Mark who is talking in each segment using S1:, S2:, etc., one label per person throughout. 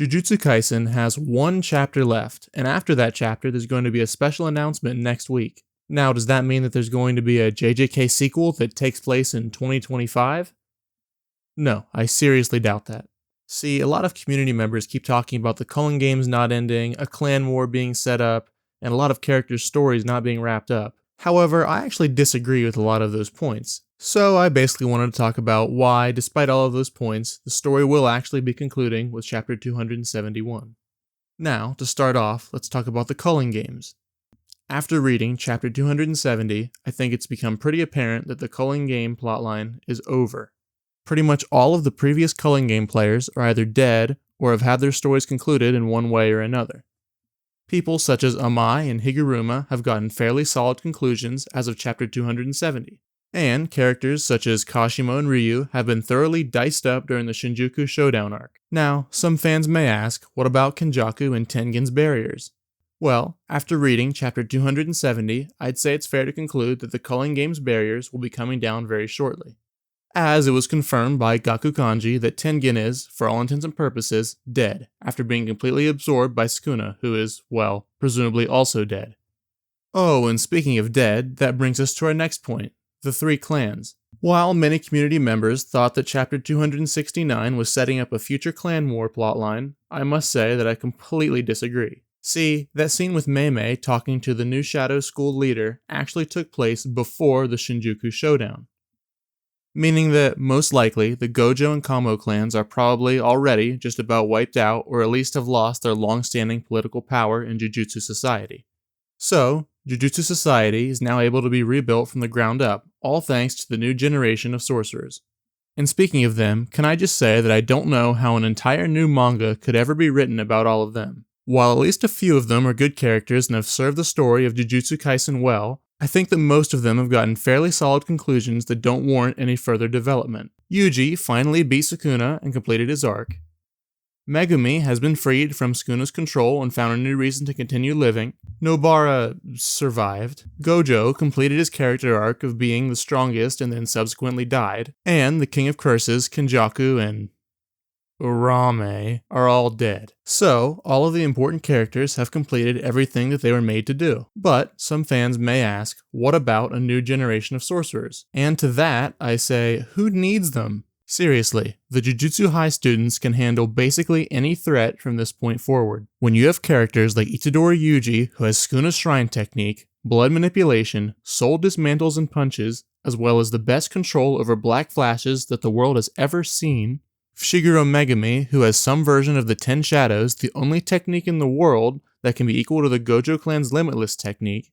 S1: Jujutsu Kaisen has one chapter left, and after that chapter there's going to be a special announcement next week. Now, does that mean that there's going to be a JJK sequel that takes place in 2025? No, I seriously doubt that. See, a lot of community members keep talking about the Culling Games not ending, a clan war being set up, and a lot of characters' stories not being wrapped up. However, I actually disagree with a lot of those points. So I basically wanted to talk about why, despite all of those points, the story will actually be concluding with chapter 271. Now, to start off, let's talk about the Culling Games. After reading chapter 270, I think it's become pretty apparent that the Culling Game plotline is over. Pretty much all of the previous Culling Game players are either dead or have had their stories concluded in one way or another. People such as Amai and Higuruma have gotten fairly solid conclusions as of chapter 270, and characters such as Kashimo and Ryu have been thoroughly diced up during the Shinjuku Showdown arc. Now, some fans may ask, what about Kenjaku and Tengen's barriers? Well, after reading chapter 270, I'd say it's fair to conclude that the Culling Games barriers will be coming down very shortly, as it was confirmed by Gaku Kanji that Tengen is, for all intents and purposes, dead, after being completely absorbed by Sukuna, who is, well, presumably also dead. Oh, and speaking of dead, that brings us to our next point, the three clans. While many community members thought that chapter 269 was setting up a future clan war plotline, I must say that I completely disagree. See, that scene with Mei talking to the new Shadow School leader actually took place before the Shinjuku Showdown, meaning that, most likely, the Gojo and Kamo clans are probably already just about wiped out or at least have lost their long-standing political power in Jujutsu society. So, Jujutsu society is now able to be rebuilt from the ground up, all thanks to the new generation of sorcerers. And speaking of them, can I just say that I don't know how an entire new manga could ever be written about all of them. While at least a few of them are good characters and have served the story of Jujutsu Kaisen well, I think that most of them have gotten fairly solid conclusions that don't warrant any further development. Yuji finally beat Sukuna and completed his arc. Megumi has been freed from Sukuna's control and found a new reason to continue living. Nobara survived. Gojo completed his character arc of being the strongest and then subsequently died. And the King of Curses, Kenjaku, and Urame are all dead. So, all of the important characters have completed everything that they were made to do. But, some fans may ask, what about a new generation of sorcerers? And to that, I say, who needs them? Seriously, the Jujutsu High students can handle basically any threat from this point forward. When you have characters like Itadori Yuji, who has Sukuna's Shrine technique, blood manipulation, soul dismantles and punches, as well as the best control over black flashes that the world has ever seen, Shiguro Megumi, who has some version of the 10 Shadows, the only technique in the world that can be equal to the Gojo clan's Limitless technique,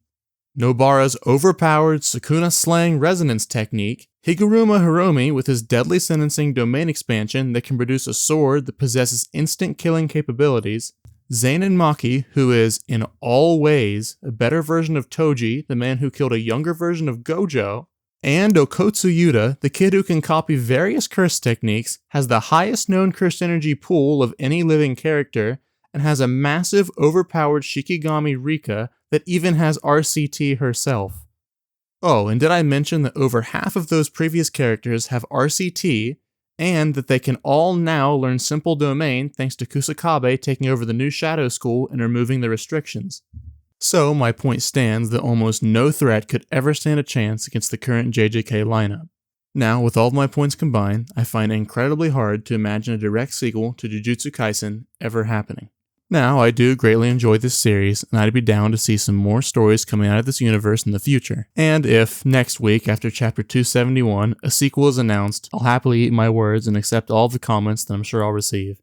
S1: Nobara's overpowered Sukuna Slang Resonance technique, Higuruma Hiromi with his deadly sentencing domain expansion that can produce a sword that possesses instant killing capabilities, Zeinen Maki, who is, in all ways, a better version of Toji, the man who killed a younger version of Gojo, and Okotsu Yuta, the kid who can copy various curse techniques, has the highest known cursed energy pool of any living character, and has a massive overpowered Shikigami Rika that even has RCT herself. Oh, and did I mention that over half of those previous characters have RCT, and that they can all now learn Simple Domain thanks to Kusakabe taking over the new Shadow School and removing the restrictions. So, my point stands that almost no threat could ever stand a chance against the current JJK lineup. Now, with all of my points combined, I find it incredibly hard to imagine a direct sequel to Jujutsu Kaisen ever happening. Now, I do greatly enjoy this series, and I'd be down to see some more stories coming out of this universe in the future. And if, next week, after chapter 271, a sequel is announced, I'll happily eat my words and accept all of the comments that I'm sure I'll receive.